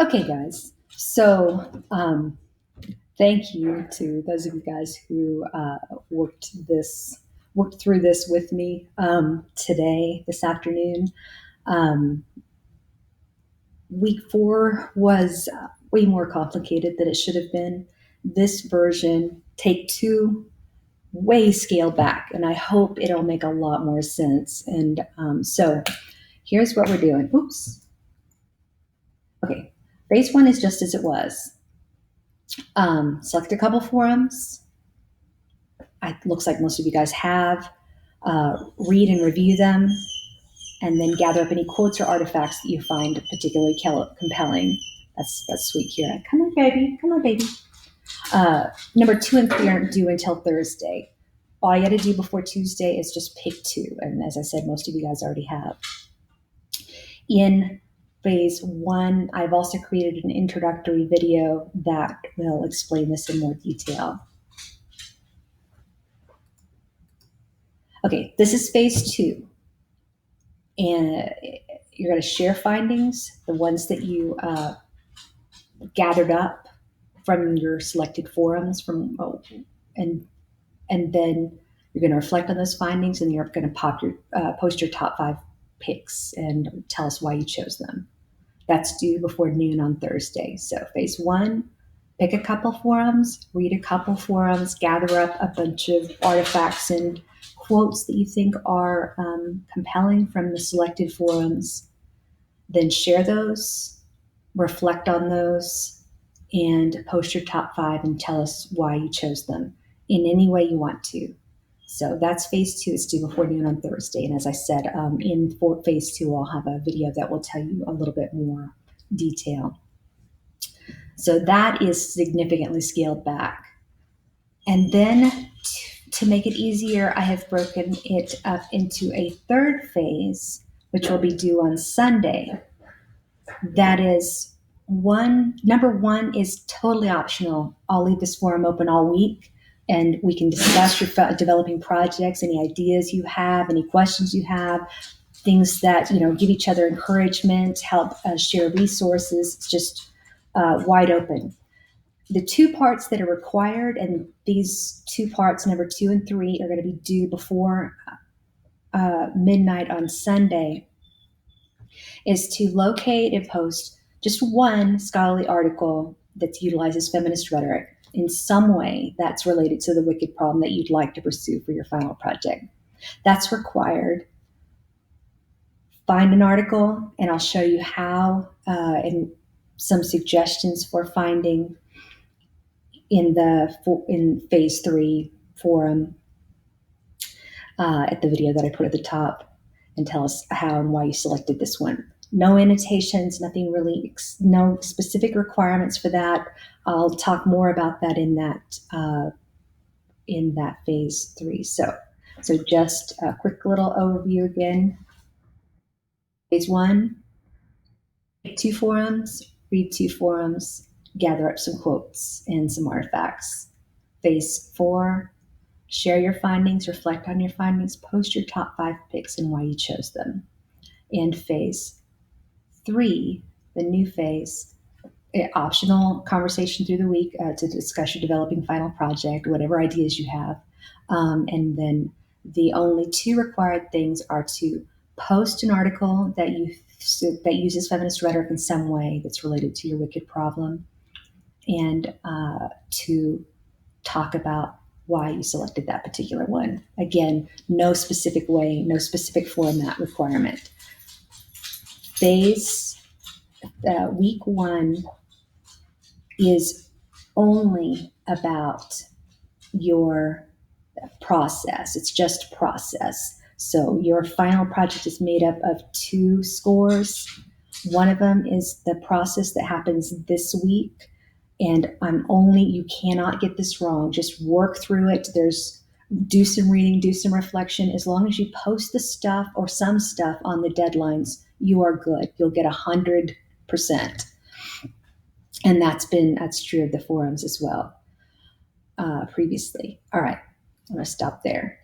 Okay, guys. So, thank you to those of you guys who worked through this with me today, this afternoon. Um, week 4 was way more complicated than it should have been. This version, take 2, way scaled back, and I hope it'll make a lot more sense. And so, here's what we're doing. Oops. Okay, phase 1 is just as it was. Select a couple forums. It looks like most of you guys have. Read and review them, and then gather up any quotes or artifacts that you find particularly compelling. That's sweet, Kira. Come on, baby. Come on, baby. Number 2 and 3 aren't due until Thursday. All you got to do before Tuesday is just pick 2, and as I said, most of you guys already have. In phase 1, I've also created an introductory video that will explain this in more detail. Okay, this is phase 2. And you're going to share findings, the ones that you gathered up from your selected forums, and then you're going to reflect on those findings, and you're going to post your top 5 picks and tell us why you chose them. That's due before noon on Thursday. So phase 1, pick a couple forums, read a couple forums, gather up a bunch of artifacts and quotes that you think are compelling from the selected forums, then share those, reflect on those, and post your top 5 and tell us why you chose them in any way you want to. So that's phase 2. It's due before noon on Thursday. And as I said, in phase 2, I'll have a video that will tell you a little bit more detail. So that is significantly scaled back. And then to make it easier, I have broken it up into a third phase, which will be due on Sunday. That is number 1 is totally optional. I'll leave this forum open all week, and we can discuss your developing projects, any ideas you have, any questions you have, things that, give each other encouragement, help share resources. It's just wide open. The 2 parts that are required, and these 2 parts, number 2 and 3, are going to be due before midnight on Sunday, is to locate and post just one scholarly article that utilizes feminist rhetoric in some way that's related to the wicked problem that you'd like to pursue for your final project. That's required. Find an article, and I'll show you how and some suggestions for finding in phase 3 forum at the video that I put at the top, and tell us how and why you selected this one. No annotations, nothing really, no specific requirements for that. I'll talk more about that in that phase 3. So just a quick little overview again. Phase 1, pick 2 forums, read 2 forums, gather up some quotes and some artifacts. Phase 4, share your findings, reflect on your findings, post your top 5 picks and why you chose them. And phase 3, the new phase, optional conversation through the week to discuss your developing final project, whatever ideas you have. And then the only 2 required things are to post an article that uses feminist rhetoric in some way that's related to your wicked problem, and to talk about why you selected that particular one. Again, no specific way, no specific format requirement. Week 1 is only about your process. It's just process. So your final project is made up of 2 scores. One of them is the process that happens this week. And you cannot get this wrong. Just work through it. Do some reading, do some reflection. As long as you post the stuff or some stuff on the deadlines, you are good. You'll get 100%. And that's true of the forums as well previously. All right, I'm going to stop there.